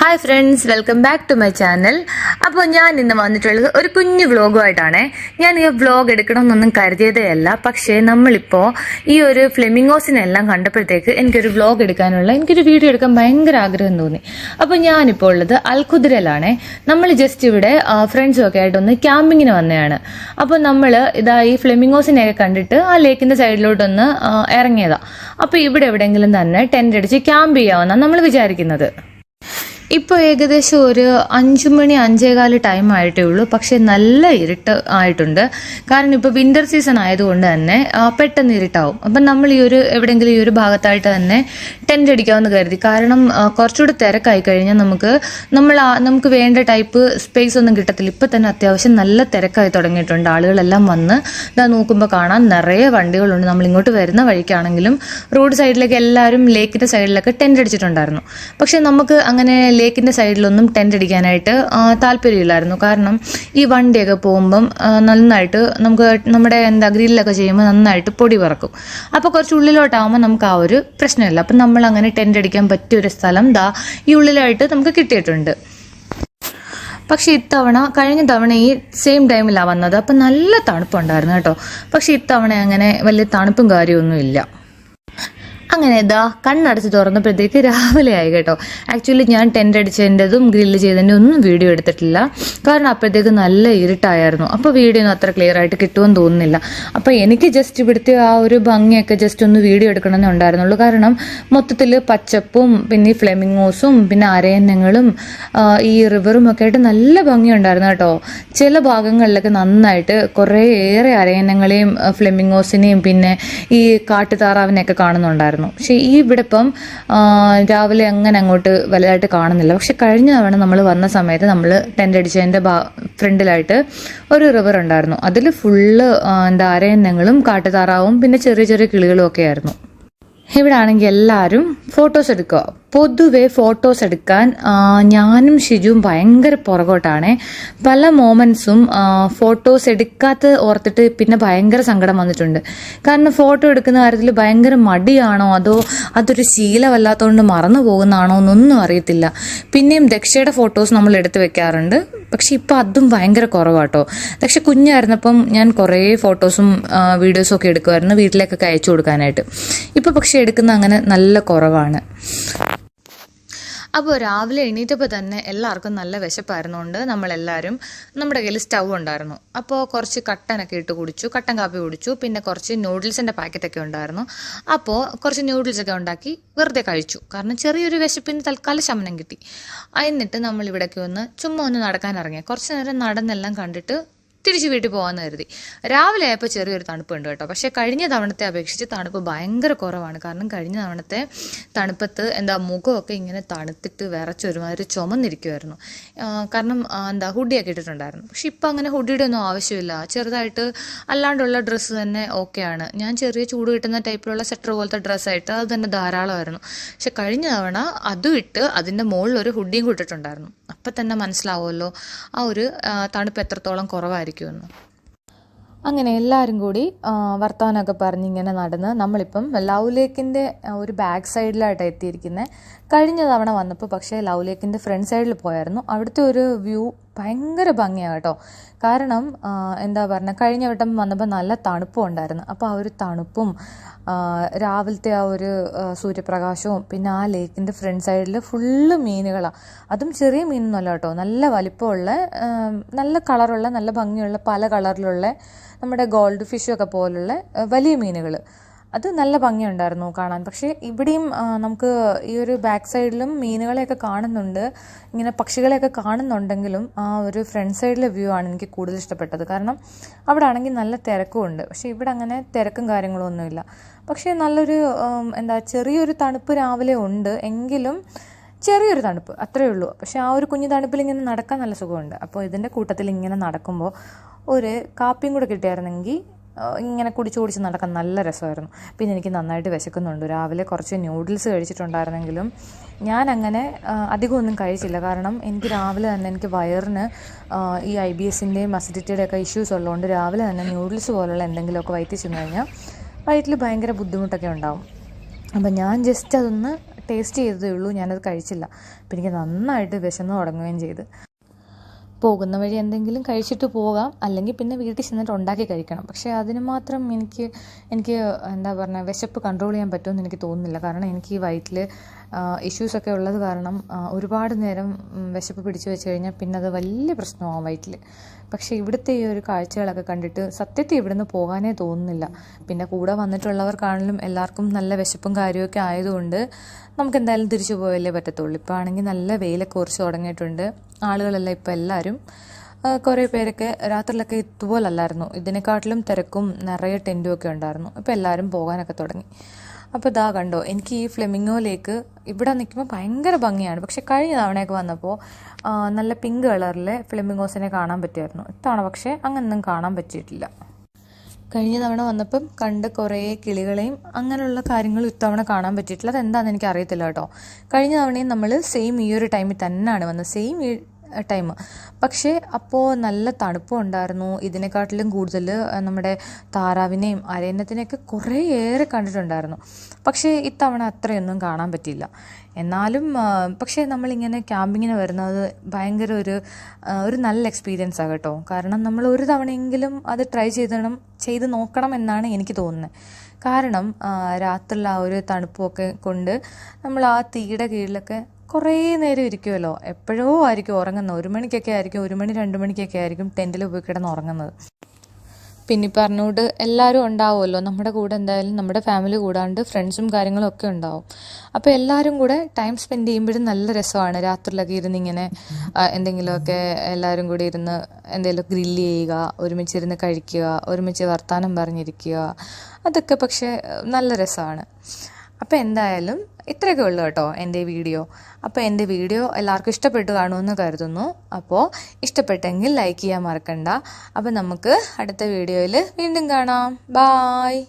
Hi friends, welcome back to my channel. അപ്പോൾ ഞാൻ ഇന്ന് വന്നിട്ടുള്ളത് ഒരു കുഞ്ഞു വ്ളോഗുമായിട്ടാണ്. ഞാൻ ഈ വ്ളോഗ് എടുക്കണമെന്നൊന്നും കരുതിയതേ അല്ല. പക്ഷേ നമ്മളിപ്പോൾ ഈ ഒരു ഫ്ലെമിംഗോസിനെല്ലാം കണ്ടപ്പോഴത്തേക്ക് എനിക്കൊരു വ്ളോഗ് എനിക്കൊരു വീഡിയോ എടുക്കാൻ ഭയങ്കര ആഗ്രഹം തോന്നി. അപ്പോൾ ഞാനിപ്പോൾ ഉള്ളത് അൽഖുദ്രയിലാണ്. നമ്മൾ ജസ്റ്റ് ഇവിടെ ഫ്രണ്ട്സും ഒക്കെ ആയിട്ടൊന്ന് ക്യാമ്പിങ്ങിന് വന്നതാണ്. അപ്പോൾ നമ്മൾ ഇതാ ഈ ഫ്ലെമിംഗോസിനെയൊക്കെ കണ്ടിട്ട് ആ ലേക്കിന്റെ സൈഡിലോട്ടൊന്ന് ഇറങ്ങിയതാ. അപ്പോൾ ഇവിടെ എവിടെയെങ്കിലും തന്നെ ടെന്റ് അടിച്ച് ക്യാമ്പ് ചെയ്യാമെന്നാണ് നമ്മൾ വിചാരിക്കുന്നത്. ഇപ്പോൾ ഏകദേശം ഒരു 5 മണി 5:15 ടൈം ആയിട്ടേ ഉള്ളൂ. പക്ഷെ നല്ല ഇരുട്ട് ആയിട്ടുണ്ട്. കാരണം ഇപ്പോൾ വിന്റർ സീസൺ ആയതുകൊണ്ട് തന്നെ പെട്ടെന്ന് ഇരുട്ടാവും. അപ്പം നമ്മൾ എവിടെയെങ്കിലും ഈ ഒരു ഭാഗത്തായിട്ട് തന്നെ ടെന്റ് അടിക്കാമെന്ന് കരുതി. കാരണം കുറച്ചുകൂടി തിരക്കായി കഴിഞ്ഞാൽ നമുക്ക് വേണ്ട ടൈപ്പ് സ്പേസ് ഒന്നും കിട്ടത്തില്ല. ഇപ്പം തന്നെ അത്യാവശ്യം നല്ല തിരക്കായി തുടങ്ങിയിട്ടുണ്ട്. ആളുകളെല്ലാം വന്ന് ഇതാ നോക്കുമ്പോൾ കാണാൻ നിറയെ വണ്ടികളുണ്ട്. നമ്മൾ ഇങ്ങോട്ട് വരുന്ന വഴിക്കാണെങ്കിലും റോഡ് സൈഡിലേക്ക് എല്ലാവരും ലേക്കിന്റെ സൈഡിലൊക്കെ ടെന്റ് അടിച്ചിട്ടുണ്ടായിരുന്നു. പക്ഷെ നമുക്ക് അങ്ങനെ ലേക്കിന്റെ സൈഡിലൊന്നും ടെന്റ് അടിക്കാനായിട്ട് താല്പര്യമില്ലായിരുന്നു. കാരണം ഈ വണ്ടിയൊക്കെ പോകുമ്പം നന്നായിട്ട് നമ്മുടെ ഗ്രില്ലൊക്കെ ചെയ്യുമ്പോൾ നന്നായിട്ട് പൊടി പറക്കും. അപ്പോൾ കുറച്ച് ഉള്ളിലോട്ടാവുമ്പോൾ നമുക്ക് ആ ഒരു പ്രശ്നമില്ല. അപ്പം നമ്മൾ അങ്ങനെ ടെന്റ് അടിക്കാൻ പറ്റിയൊരു സ്ഥലം ഈ ഉള്ളിലായിട്ട് നമുക്ക് കിട്ടിയിട്ടുണ്ട്. പക്ഷെ കഴിഞ്ഞ തവണ ഈ സെയിം ടൈമിലാണ് വന്നത്. അപ്പം നല്ല തണുപ്പുണ്ടായിരുന്നു കേട്ടോ. പക്ഷെ ഇത്തവണ അങ്ങനെ വലിയ തണുപ്പും കാര്യമൊന്നും ഇല്ല. അങ്ങനെ കണ്ണടച്ച് തുറന്നപ്പോഴത്തേക്ക് രാവിലെ ആയി കേട്ടോ. ആക്ച്വലി ഞാൻ ടെന്റ് അടിച്ചതിൻ്റെതും ഗ്രില്ല് ചെയ്തതിൻ്റെ ഒന്നും വീഡിയോ എടുത്തിട്ടില്ല. കാരണം അപ്പോഴത്തേക്ക് നല്ല ഇരുട്ടായിരുന്നു. അപ്പോൾ വീഡിയോ ഒന്നും അത്ര ക്ലിയർ ആയിട്ട് കിട്ടുമെന്ന് തോന്നുന്നില്ല. അപ്പോൾ എനിക്ക് ജസ്റ്റ് ഇവിടുത്തെ ആ ഒരു ഭംഗിയൊക്കെ ജസ്റ്റ് ഒന്ന് വീഡിയോ എടുക്കണമെന്നേ ഉണ്ടായിരുന്നുള്ളൂ. കാരണം മൊത്തത്തിൽ പച്ചപ്പും പിന്നെ ഈ ഫ്ലെമിംഗോസും പിന്നെ അരയന്നങ്ങളും ഈ റിവറും ഒക്കെ ആയിട്ട് നല്ല ഭംഗിയുണ്ടായിരുന്നു കേട്ടോ. ചില ഭാഗങ്ങളിലൊക്കെ നന്നായിട്ട് കുറേയേറെ അരയന്നങ്ങളെയും ഫ്ലെമിംഗോസിനെയും പിന്നെ ഈ കാട്ടുതാറാവിനെയൊക്കെ കാണുന്നുണ്ടായിരുന്നു. പക്ഷെ ഈ ഇവിടെ ഇപ്പം രാവിലെ അങ്ങനെ അങ്ങോട്ട് വലുതായിട്ട് കാണുന്നില്ല. പക്ഷെ കഴിഞ്ഞ തവണ നമ്മൾ വന്ന സമയത്ത് നമ്മൾ ടെന്റ് അടിച്ചതിന്റെ ഫ്രണ്ടിലായിട്ട് ഒരു റിവർ ഉണ്ടായിരുന്നു. അതിൽ ഫുള്ള് അരയന്നങ്ങളും കാട്ടുതാറാവും പിന്നെ ചെറിയ ചെറിയ കിളികളും ഒക്കെ ആയിരുന്നു. ഇവിടെ ആണെങ്കിൽ എല്ലാവരും ഫോട്ടോസ് എടുക്കുക. പൊതുവെ ഫോട്ടോസ് എടുക്കാൻ ഞാനും ഷിജുവും ഭയങ്കര പുറകോട്ടാണ്. പല മോമെന്റ്സും ഫോട്ടോസ് എടുക്കാത്ത ഓർത്തിട്ട് പിന്നെ ഭയങ്കര സങ്കടം വന്നിട്ടുണ്ട്. കാരണം ഫോട്ടോ എടുക്കുന്ന കാര്യത്തിൽ ഭയങ്കര മടിയാണോ അതോ അതൊരു ശീലമല്ലാത്തതുകൊണ്ട് മറന്നു പോകുന്നതാണോ എന്നൊന്നും അറിയത്തില്ല. പിന്നെയും ദക്ഷയുടെ ഫോട്ടോസ് നമ്മൾ എടുത്തു വെക്കാറുണ്ട്. പക്ഷെ ഇപ്പം അതും ഭയങ്കര കുറവാട്ടോ. ദക്ഷ കുഞ്ഞായിരുന്നപ്പം ഞാൻ കുറേ ഫോട്ടോസും വീഡിയോസും ഒക്കെ എടുക്കുമായിരുന്നു വീട്ടിലേക്കൊക്കെ അയച്ചു കൊടുക്കാനായിട്ട്. ഇപ്പം പക്ഷെ എടുക്കുന്ന അങ്ങനെ നല്ല കുറവാണ്. അപ്പോൾ രാവിലെ എണീറ്റപ്പോൾ തന്നെ എല്ലാവർക്കും നല്ല വിശപ്പായിരുന്നുകൊണ്ട് നമ്മളെല്ലാവരും നമ്മുടെ കയ്യിൽ സ്റ്റൗ ഉണ്ടായിരുന്നു. അപ്പോൾ കുറച്ച് കട്ടനൊക്കെ ഇട്ട് കുടിച്ചു, കട്ടൻ കാപ്പി കുടിച്ചു. പിന്നെ കുറച്ച് നൂഡിൽസിൻ്റെ പാക്കറ്റൊക്കെ ഉണ്ടായിരുന്നു. അപ്പോൾ കുറച്ച് നൂഡിൽസൊക്കെ ഉണ്ടാക്കി വെറുതെ കഴിച്ചു. കാരണം ചെറിയൊരു വിശപ്പിന് തൽക്കാലം ശമനം കിട്ടി. എന്നിട്ട് നമ്മൾ ഇവിടേക്ക് ചുമ്മാ ഒന്ന് നടക്കാൻ ഇറങ്ങി. കുറച്ച് നേരം നടന്നെല്ലാം കണ്ടിട്ട് തിരിച്ച് വീട്ടിൽ പോകാമെന്ന് കരുതി. രാവിലെ ആയപ്പോൾ ചെറിയൊരു തണുപ്പുണ്ട് കേട്ടോ. പക്ഷേ കഴിഞ്ഞ തവണത്തെ അപേക്ഷിച്ച് തണുപ്പ് ഭയങ്കര കുറവാണ്. കാരണം കഴിഞ്ഞ തവണത്തെ തണുപ്പത്ത് മുഖമൊക്കെ ഇങ്ങനെ തണുത്തിട്ട് വിറച്ചൊരുമാതിരി ചുമന്നിരിക്കുമായിരുന്നു. കാരണം ഹുഡിയൊക്കെ ഇട്ടിട്ടുണ്ടായിരുന്നു. പക്ഷെ ഇപ്പം അങ്ങനെ ഹുഡിയുടെ ഒന്നും ആവശ്യമില്ല. ചെറുതായിട്ട് അല്ലാണ്ടുള്ള ഡ്രസ്സ് തന്നെ ഓക്കെയാണ്. ഞാൻ ചെറിയ ചൂട് കിട്ടുന്ന ടൈപ്പിലുള്ള സെറ്റർ പോലത്തെ ഡ്രസ്സായിട്ട് അത് തന്നെ ധാരാളമായിരുന്നു. പക്ഷെ കഴിഞ്ഞ തവണ അതും ഇട്ട് അതിൻ്റെ മുകളിൽ ഒരു ഹുഡിയും ഇട്ടിട്ടുണ്ടായിരുന്നു. അപ്പം തന്നെ മനസ്സിലാവുമല്ലോ ആ ഒരു തണുപ്പ് എത്രത്തോളം കുറവായിരിക്കും. അങ്ങനെ എല്ലാവരും കൂടി വർത്തമാനമൊക്കെ പറഞ്ഞിങ്ങനെ നടന്ന് നമ്മളിപ്പം ലവ് ലേക്കിൻ്റെ ഒരു ബാക്ക് സൈഡിലായിട്ട് എത്തിയിരിക്കുന്നത്. കഴിഞ്ഞ തവണ വന്നപ്പോൾ പക്ഷേ ലവ് ലേക്കിൻ്റെ ഫ്രണ്ട് സൈഡിൽ പോയായിരുന്നു. അവിടുത്തെ ഒരു വ്യൂ ഭയങ്കര ഭംഗിയാണ് കേട്ടോ. കാരണം കഴിഞ്ഞ വട്ടം വന്നപ്പോൾ നല്ല തണുപ്പും ഉണ്ടായിരുന്നു. അപ്പോൾ ആ ഒരു തണുപ്പും രാവിലത്തെ ആ ഒരു സൂര്യപ്രകാശവും പിന്നെ ആ ലേക്കിൻ്റെ ഫ്രണ്ട് സൈഡിൽ ഫുള്ള് മീനുകളാണ്. അതും ചെറിയ മീനൊന്നുമല്ല കേട്ടോ. നല്ല വലിപ്പമുള്ള നല്ല കളറുള്ള നല്ല ഭംഗിയുള്ള പല കളറിലുള്ള നമ്മുടെ ഗോൾഡ് ഫിഷൊക്കെ പോലുള്ള വലിയ മീനുകൾ. അത് നല്ല ഭംഗിയുണ്ടായിരുന്നു കാണാൻ. പക്ഷേ ഇവിടെയും നമുക്ക് ഈ ഒരു ബാക്ക് സൈഡിലും മീനുകളെയൊക്കെ കാണുന്നുണ്ട്, ഇങ്ങനെ പക്ഷികളെയൊക്കെ കാണുന്നുണ്ടെങ്കിലും ആ ഒരു ഫ്രണ്ട് സൈഡിലെ വ്യൂ ആണ് എനിക്ക് കൂടുതൽ ഇഷ്ടപ്പെട്ടത്. കാരണം അവിടെ ആണെങ്കിൽ നല്ല തിരക്കും ഉണ്ട്. പക്ഷേ ഇവിടെ അങ്ങനെ തിരക്കും കാര്യങ്ങളും ഒന്നുമില്ല. പക്ഷേ നല്ലൊരു ചെറിയൊരു തണുപ്പ് രാവിലെ ഉണ്ട്. എങ്കിലും ചെറിയൊരു തണുപ്പ് അത്രയേ ഉള്ളൂ. പക്ഷെ ആ ഒരു കുഞ്ഞു തണുപ്പിൽ ഇങ്ങനെ നടക്കാൻ നല്ല സുഖമുണ്ട്. അപ്പോൾ ഇതിൻ്റെ കൂട്ടത്തിൽ ഇങ്ങനെ നടക്കുമ്പോൾ ഒരു കാപ്പിയും കൂടെ കിട്ടിയായിരുന്നെങ്കിൽ ഇങ്ങനെ കുടിച്ച് നടക്കാൻ നല്ല രസമായിരുന്നു. പിന്നെ എനിക്ക് നന്നായിട്ട് വിശക്കുന്നുണ്ട്. രാവിലെ കുറച്ച് ന്യൂഡിൽസ് കഴിച്ചിട്ടുണ്ടായിരുന്നെങ്കിലും ഞാൻ അങ്ങനെ അധികമൊന്നും കഴിച്ചില്ല. കാരണം എനിക്ക് രാവിലെ തന്നെ എനിക്ക് വയറിന് ഈ IBSൻ്റെയും അസിഡിറ്റിയുടെ ഒക്കെ ഇഷ്യൂസ് ഉള്ളതുകൊണ്ട് രാവിലെ തന്നെ ന്യൂഡിൽസ് പോലുള്ള എന്തെങ്കിലുമൊക്കെ വയറ്റിൽ ചെന്ന് കഴിഞ്ഞാൽ വയറ്റിൽ ഭയങ്കര ബുദ്ധിമുട്ടൊക്കെ ഉണ്ടാവും. അപ്പം ഞാൻ ജസ്റ്റ് അതൊന്ന് ടേസ്റ്റ് ചെയ്തതേ ഉള്ളൂ, ഞാനത് കഴിച്ചില്ല. അപ്പം എനിക്ക് നന്നായിട്ട് വിശന്ന് തുടങ്ങുകയും ചെയ്ത്. പോകുന്ന വഴി എന്തെങ്കിലും കഴിച്ചിട്ട് പോകാം, അല്ലെങ്കിൽ പിന്നെ വീട്ടിൽ ചെന്നിട്ട് ഉണ്ടാക്കി കഴിക്കണം. പക്ഷേ അതിന് മാത്രം എനിക്ക് എന്താ പറയുക, വിശപ്പ് കൺട്രോൾ ചെയ്യാൻ പറ്റുമെന്ന് എനിക്ക് തോന്നുന്നില്ല. കാരണം എനിക്ക് ഈ വയറ്റിൽ ഇഷ്യൂസൊക്കെ ഉള്ളത് കാരണം ഒരുപാട് നേരം വിശപ്പ് പിടിച്ചു വെച്ച് കഴിഞ്ഞാൽ പിന്നെ അത് വലിയ പ്രശ്നമാകും വയറ്റിൽ. പക്ഷേ ഇവിടുത്തെ ഈ ഒരു കാഴ്ചകളൊക്കെ കണ്ടിട്ട് സത്യത്തിൽ ഇവിടുന്ന് പോകാനേ തോന്നുന്നില്ല. പിന്നെ കൂടെ വന്നിട്ടുള്ളവർക്കാണെങ്കിലും എല്ലാവർക്കും നല്ല വിശപ്പും കാര്യമൊക്കെ ആയതുകൊണ്ട് നമുക്ക് എന്തായാലും തിരിച്ചു പോയല്ലേ പറ്റത്തുള്ളൂ. ഇപ്പോൾ ആണെങ്കിൽ നല്ല വെയിലൊക്കെ കുറച്ച് തുടങ്ങിയിട്ടുണ്ട്. ആളുകളെല്ലാം ഇപ്പോൾ എല്ലാവരും കുറേ പേരൊക്കെ രാത്രിയിലൊക്കെ ഇതുപോലല്ലായിരുന്നു, ഇതിനെക്കാട്ടിലും തിരക്കും നിറയെ ടെൻറ്റും ഒക്കെ ഉണ്ടായിരുന്നു. ഇപ്പോൾ എല്ലാവരും പോകാനൊക്കെ തുടങ്ങി. അപ്പോൾ ഇതാ കണ്ടോ, എനിക്ക് ഈ ഫ്ലെമിംഗോയിലേക്ക് ഇവിടെ നിൽക്കുമ്പോൾ ഭയങ്കര ഭംഗിയാണ്. പക്ഷെ കഴിഞ്ഞ തവണയൊക്കെ വന്നപ്പോൾ നല്ല പിങ്ക് കളറിലെ ഫ്ലെമിംഗോസിനെ കാണാൻ പറ്റുമായിരുന്നു. ഇത്തവണ പക്ഷേ അങ്ങനൊന്നും കാണാൻ പറ്റിയിട്ടില്ല. കഴിഞ്ഞ തവണ വന്നപ്പം കണ്ട് കുറേ കിളികളെയും അങ്ങനെയുള്ള കാര്യങ്ങളും ഇത്തവണ കാണാൻ പറ്റിയിട്ടില്ല. അതെന്താണെന്ന് എനിക്ക് അറിയത്തില്ല കേട്ടോ. കഴിഞ്ഞ തവണയും നമ്മൾ സെയിം ഈ ഒരു ടൈമിൽ തന്നെയാണ് വന്നത്, സെയിം ഈ ടൈം. പക്ഷേ അപ്പോൾ നല്ല തണുപ്പും ഉണ്ടായിരുന്നു. ഇതിനെക്കാട്ടിലും കൂടുതൽ നമ്മുടെ താറാവിനെയും അരയന്നത്തിനെയൊക്കെ കുറേയേറെ കണ്ടിട്ടുണ്ടായിരുന്നു. പക്ഷേ ഇത്തവണ അത്രയൊന്നും കാണാൻ പറ്റിയില്ല. എന്നാലും പക്ഷേ നമ്മളിങ്ങനെ ക്യാമ്പിങ്ങിന് വരുന്നത് ഭയങ്കര ഒരു നല്ല എക്സ്പീരിയൻസ് ആണ് കേട്ടോ. കാരണം നമ്മൾ ഒരു തവണയെങ്കിലും അത് ട്രൈ ചെയ്ത് നോക്കണം എന്നാണ് എനിക്ക് തോന്നുന്നത്. കാരണം രാത്രിയിൽ ആ ഒരു തണുപ്പൊക്കെ കൊണ്ട് നമ്മൾ ആ തീയുടെ കീഴിലൊക്കെ കുറേ നേരം ഇരിക്കുമല്ലോ. എപ്പോഴോ ആയിരിക്കും ഉറങ്ങുന്നത്, 1 മണിക്കൊക്കെ ആയിരിക്കും, 1 മണി 2 മണിക്കൊക്കെ ആയിരിക്കും ടെൻറ്റിൽ പോയി കിടന്ന് ഉറങ്ങുന്നത്. പിന്നെ പറഞ്ഞുകൊണ്ട് എല്ലാവരും ഉണ്ടാവുമല്ലോ നമ്മുടെ കൂടെ. എന്തായാലും നമ്മുടെ ഫാമിലി കൂടാണ്ട് ഫ്രണ്ട്സും കാര്യങ്ങളും ഒക്കെ ഉണ്ടാവും. അപ്പോൾ എല്ലാവരും കൂടെ ടൈം സ്പെൻഡ് ചെയ്യുമ്പോഴും നല്ല രസമാണ്. രാത്രിയിലൊക്കെ ഇരുന്ന് ഇങ്ങനെ എന്തെങ്കിലുമൊക്കെ എല്ലാവരും കൂടി ഇരുന്ന് എന്തെങ്കിലും ഗ്രില്ല് ചെയ്യുക, ഒരുമിച്ചിരുന്ന് കഴിക്കുക, ഒരുമിച്ച് വർത്തമാനം പറഞ്ഞിരിക്കുക, അതൊക്കെ പക്ഷേ നല്ല രസമാണ്. അപ്പോൾ എന്തായാലും ഇത്രയൊക്കെ ഉള്ളൂ കേട്ടോ എൻ്റെ വീഡിയോ. അപ്പോൾ എൻ്റെ വീഡിയോ എല്ലാവർക്കും ഇഷ്ടപ്പെട്ടു കാണുമെന്ന് കരുതുന്നു. അപ്പോൾ ഇഷ്ടപ്പെട്ടെങ്കിൽ ലൈക്ക് ചെയ്യാൻ മറക്കണ്ട. അപ്പോൾ നമുക്ക് അടുത്ത വീഡിയോയിൽ വീണ്ടും കാണാം. ബായ്.